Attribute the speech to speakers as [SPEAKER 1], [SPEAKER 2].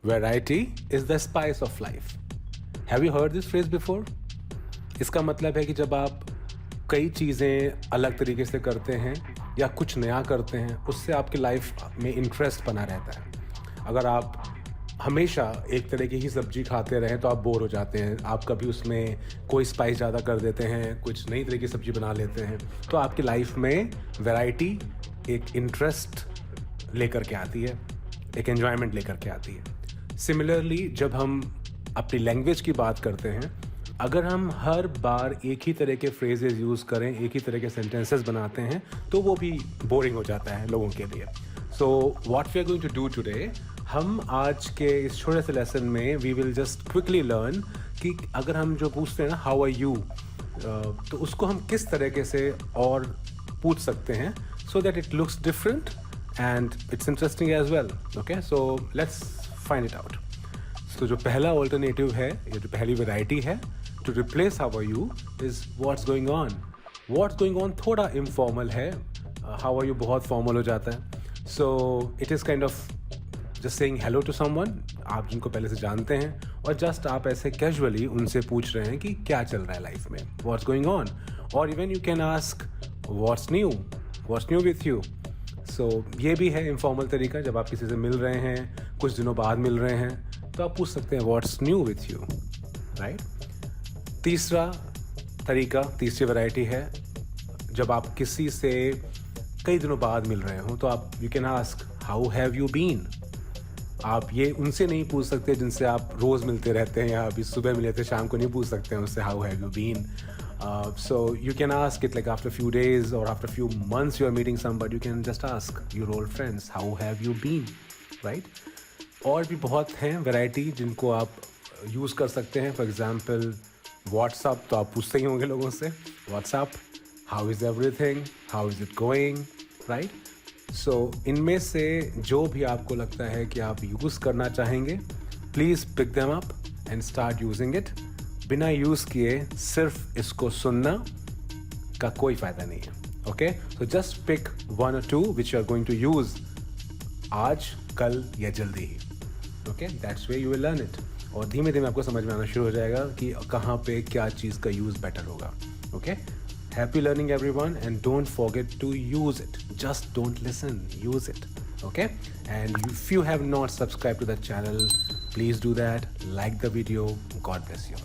[SPEAKER 1] Variety is the spice of life. Have you heard this phrase before? इसका मतलब है कि जब आप कई चीज़ें अलग तरीके से करते हैं या कुछ नया करते हैं, उससे आपकी लाइफ में इंटरेस्ट बना रहता है। अगर आप हमेशा एक तरह की ही सब्जी खाते रहें तो आप बोर हो जाते हैं। आप कभी उसमें कोई स्पाइस ज़्यादा कर देते हैं, कुछ नई तरह की सब्जी बना लेते हैं, तो आपकी लाइफ में वैरायटी एक इंटरेस्ट लेकर के आती है, एक एन्जॉयमेंट लेकर के आती है। सिमिलरली जब हम अपनी लैंग्वेज की बात करते हैं, अगर हम हर बार एक ही तरह के फ्रेजेस यूज़ करें, एक ही तरह के सेंटेंसेस बनाते हैं, तो वो भी बोरिंग हो जाता है लोगों के लिए। So what we are going to do today, हम आज के इस छोटे से लेसन में we will just quickly learn कि अगर हम जो पूछते हैं ना हाउ आर यू, तो उसको हम किस तरीके से और पूछ सकते हैं so that it looks different and it's interesting as well. Okay, so let's find it out. तो जो पहला ऑल्टरनेटिव है, या जो पहली वैरायटी है to replace how are you is what's going on. What's going on थोड़ा इनफॉर्मल है, हाउ आर यू बहुत फॉर्मल हो जाता है। So it is kind of just saying hello to someone, आप जिनको पहले से जानते हैं, और जस्ट आप ऐसे कैजुअली उनसे पूछ रहे हैं कि क्या चल रहा है लाइफ में, व्हाट्स गोइंग ऑन। और even you can ask what's new with you. So ये भी है इनफॉर्मल तरीका, जब आप किसी से मिल रहे हैं, कुछ दिनों बाद मिल रहे हैं, तो आप पूछ सकते हैं what's new with you, right. तीसरा तरीका, तीसरी वैरायटी है, जब आप किसी से कई दिनों बाद मिल रहे हो तो आप you can ask how have you been. आप ये उनसे नहीं पूछ सकते जिनसे आप रोज़ मिलते रहते हैं, या अभी सुबह मिले थे शाम को नहीं पूछ सकते हैं उससे how have you been. So you can ask it like after a few days or after a few months you are meeting somebody, you can just ask your old friends, how have you been, right? और भी बहुत हैं variety जिनको आप use कर सकते हैं। For example WhatsApp, तो आप पूछते ही होंगे लोगों से what's up, how is everything, how is it going, right. So इनमें से जो भी आपको लगता है कि आप यूज़ करना चाहेंगे, please pick them up and start using it. बिना यूज़ किए सिर्फ इसको सुनना का कोई फ़ायदा नहीं है। Okay, so just pick 1 or 2 which you are going to use आज, कल या जल्दी ही। Okay, that's way you will learn it. और धीमे धीमे आपको समझ में आना शुरू हो जाएगा कि कहाँ पे क्या चीज़ का यूज़ बेटर होगा। Okay, happy learning everyone and don't forget to use it, just don't listen, use it. Okay, and if you have not subscribed to the channel, please do that. Like the video. God bless you.